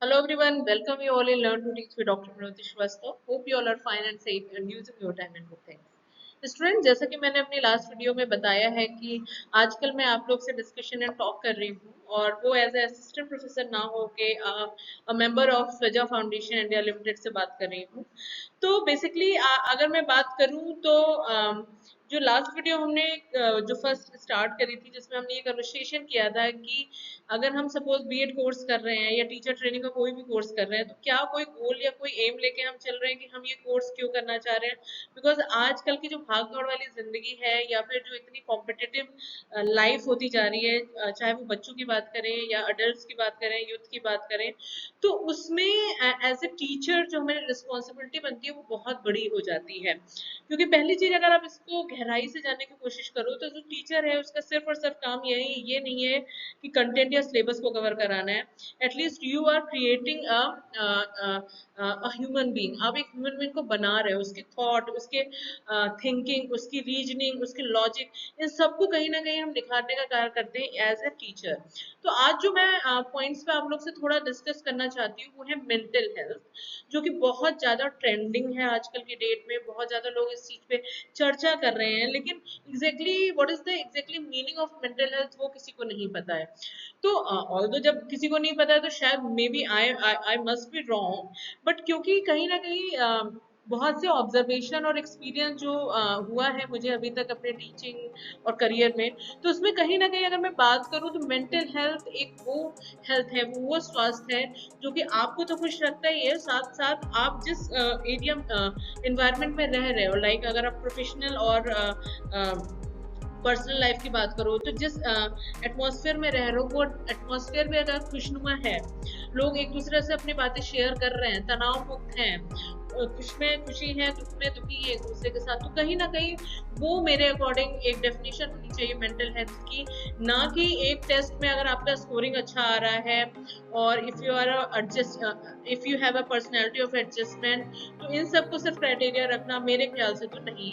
Hello everyone, welcome you all in Learn to Teach with Dr. Pranoti Shrivastava. Hope you all are fine and safe and using your time and good things. Student, जैसा कि मैंने अपनी last video में बताया है कि आजकल मैं आप लोग से डिस्कशन एंड टॉक कर रही हूँ और वो एज ए असिस्टेंट प्रोफेसर ना हो के मेंबर ऑफ सजा फाउंडेशन इंडिया लिमिटेड से बात कर रही हूँ। तो बेसिकली अगर मैं बात करूँ तो जो लास्ट वीडियो हमने जो फर्स्ट स्टार्ट करी थी जिसमें हमने ये कन्वर्सेशन किया था कि अगर हम सपोज बीएड कोर्स कर रहे हैं या टीचर ट्रेनिंग का कोई भी कोर्स कर रहे हैं तो क्या कोई गोल या कोई एम लेके हम चल रहे हैं कि हम ये कोर्स क्यों करना चाह रहे हैं। बिकॉज आजकल की जो भाग दौड़ वाली जिंदगी है या फिर जो इतनी कॉम्पिटिटिव लाइफ होती जा रही है, चाहे वो बच्चों की बात करें या अडल्ट की बात करें, यूथ की बात करें, तो उसमें एज ए टीचर जो हमारी रिस्पॉन्सिबिलिटी बनती है वो बहुत बड़ी हो जाती है। क्योंकि पहली चीज अगर आप इसको गहराई से जानने की कोशिश करो तो जो टीचर है उसका सिर्फ और सिर्फ काम यही ये नहीं है कि कंटेंट या सिलेबस को कवर कराना है। At least you are creating a human being. आप एक ह्यूमन बीइंग को बना रहे हो, उसके थॉट, उसके थिंकिंग, उसकी रीजनिंग, उसके लॉजिक, इन सबको कहीं ना कहीं हम निखारने का कार्य करते हैं एज ए टीचर। तो आज जो मैं पॉइंट्स पे आप लोग से थोड़ा डिस्कस करना चाहती हूँ वो है मेंटल हेल्थ, जो कि बहुत ज्यादा ट्रेंडिंग है आजकल की डेट में। बहुत ज्यादा लोग इस चीज पे चर्चा कर रहे हैं, लेकिन exactly what is the exactly meaning of mental health वो किसी को नहीं पता है। तो ऑल्दो जब किसी को नहीं पता है तो शायद maybe I I must be wrong, but क्योंकि कहीं ना कहीं बहुत से ऑब्जर्वेशन और एक्सपीरियंस जो हुआ है मुझे अभी तक अपने टीचिंग और करियर में, तो उसमें कहीं ना कहीं अगर मैं बात करूं तो मेंटल हेल्थ एक वो हेल्थ है, वो स्वास्थ्य है जो कि आपको तो खुश रखता ही है, साथ साथ आप जिस एरिया इन्वायरमेंट में रह रहे हो, लाइक अगर आप प्रोफेशनल और पर्सनल लाइफ की बात करो तो जिस एटमॉस्फेयर में रह रहे हो वो एटमॉस्फेयर भी अगर खुशनुमा है, लोग एक दूसरे से अपनी बातें शेयर कर रहे हैं, तनाव मुक्त हैं, खुश में खुशी है, दुख में दुखी है एक दूसरे के साथ, तो कहीं ना कहीं वो मेरे अकॉर्डिंग एक डेफिनेशन होनी चाहिए मेंटल हेल्थ की। ना कि एक टेस्ट में अगर आपका स्कोरिंग अच्छा आ रहा है और if you are adjust, if you have a personality of adjustment, तो इन सबको सिर्फ क्राइटेरिया रखना मेरे ख्याल से तो नहीं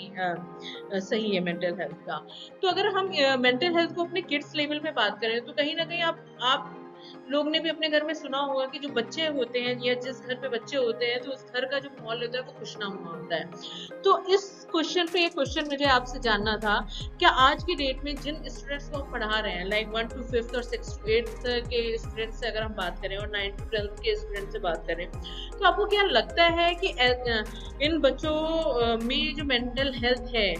सही है मेंटल हेल्थ का। तो अगर हम मेंटल हेल्थ को अपने किड्स लेवल पे बात करें तो कहीं ना कहीं आप लोग ने भी अपने घर में सुना होगा कि जो बच्चे होते हैं या जिस घर पे बच्चे होते हैं तो उस घर का जो माहौल होता है वो खुशनुमा होता है। तो इस क्वेश्चन पे एक क्वेश्चन मुझे आपसे जानना था, क्या आज की डेट में जिन स्टूडेंट्स को हम पढ़ा रहे हैं, लाइक 1 to 5th और 6 to 8th के स्टूडेंट्स से अगर हम बात करें और 9 to 12th के स्टूडेंट से बात करें, तो आपको क्या लगता है कि इन बच्चों में जो मेंटल हेल्थ है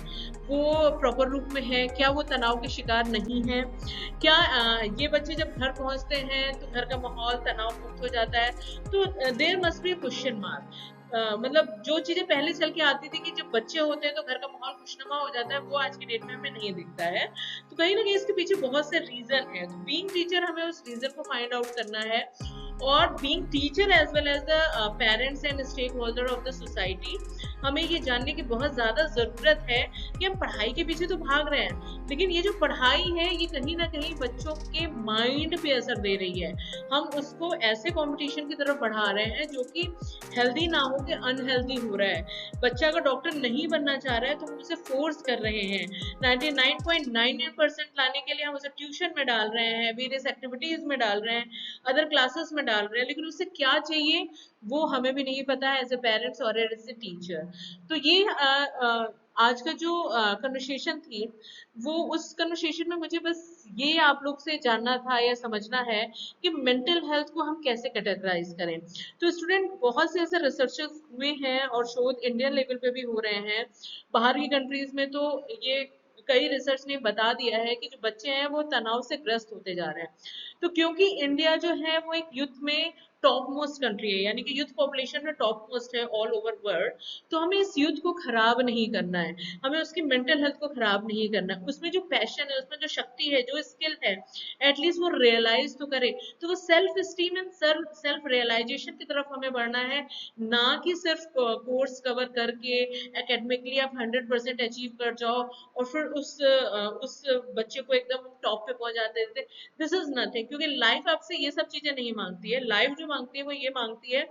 वो प्रॉपर रूप में है? क्या वो तनाव के शिकार नहीं है? क्या ये बच्चे जब घर पहुंचते हैं तो घर का माहौल तनाव मुक्त हो जाता है? तो there must be question mark. मतलब जो चीजें पहले चल के आती थी कि जब बच्चे होते हैं तो घर का माहौल खुशनुमा हो जाता है, वो आज की डेट में हमें नहीं दिखता है। तो कहीं ना कहीं इसके पीछे बहुत से रीजन है, तो बीइंग टीचर हमें उस रीजन को फाइंड आउट करना है। और being teacher as well as the parents and stakeholder of the society, हमें ये जानने की बहुत ज्यादा जरूरत है कि हम पढ़ाई के पीछे तो भाग रहे हैं, लेकिन ये जो पढ़ाई है ये कहीं ना कहीं बच्चों के माइंड पे असर दे रही है। हम उसको ऐसे कंपटीशन की तरफ बढ़ा रहे हैं जो कि हेल्दी ना हो के अनहेल्दी हो रहा है। बच्चा अगर डॉक्टर नहीं बनना चाह रहा है तो हम उसे फोर्स कर रहे हैं, 99.99% लाने के लिए हम उसे ट्यूशन में डाल रहे हैं, वेरियस एक्टिविटीज में डाल रहे हैं, अदर क्लासेस में डाल रहे हैं, लेकिन उसे क्या चाहिए वो हमें भी नहीं पता है एज ए पेरेंट्स और एज ए टीचर। तो ये आज का जो कन्वर्सेशन थी, वो उस कन्वर्सेशन में मुझे बस ये आप लोग से जानना था या समझना है कि मेंटल हेल्थ को हम कैसे कैटेगराइज करें। तो स्टूडेंट, बहुत से ऐसे रिसर्चेस हुए हैं और शोध इंडियन लेवल पे भी हो रहे हैं। बाहर की कंट्रीज में तो ये कई रिसर्च ने बता दिया है कि जो बच्चे हैं वो तनाव से ग्रस्त होते जा रहे हैं। तो क्योंकि इंडिया जो है वो एक यूथ में टॉप मोस्ट कंट्री है, यानी कि यूथ पॉपुलेशन में टॉप मोस्ट है ऑल ओवर वर्ल्ड, तो हमें इस यूथ को खराब नहीं करना है, हमें उसकी मेंटल हेल्थ को खराब नहीं करना है। उसमें जो पैशन है, उसमें जो शक्ति है, जो स्किल है, एटलीस्ट वो रियलाइज तो करे। तो वो self esteem and self realisation की तरफ हमें बढ़ना है, ना कि सिर्फ कोर्स कवर करके एकेडमिकली आप 100% अचीव कर जाओ और फिर उस बच्चे को एकदम टॉप पे पहुंचा देते। दिस इज नथिंग, क्योंकि लाइफ आपसे ये सब चीजें नहीं मांगती है। लाइफ जो मांगती है वो ये मांगती है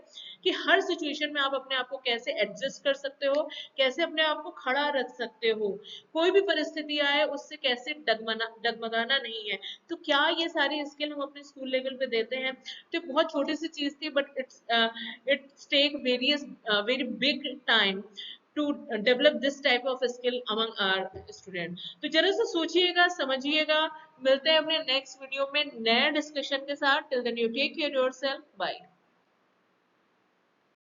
कि हर सिचुएशन में आप अपने आप को कैसे एडजस्ट कर सकते हो, कैसे अपने आप को खड़ा रख सकते हो, कोई भी परिस्थिति आए उससे कैसे डगमगाना नहीं है। तो क्या ये सारी स्किल हम अपने स्कूल लेवल पे देते हैं? तो बहुत छोटी सी चीज थी, but it's take various very big time to develop this type of skill among our student. तो जरा सा सोचिएगा, समझिएगा। मिलते हैं अपने नेक्स्ट वीडियो में नए डिस्कशन के साथ। Till then you take care yourself, bye.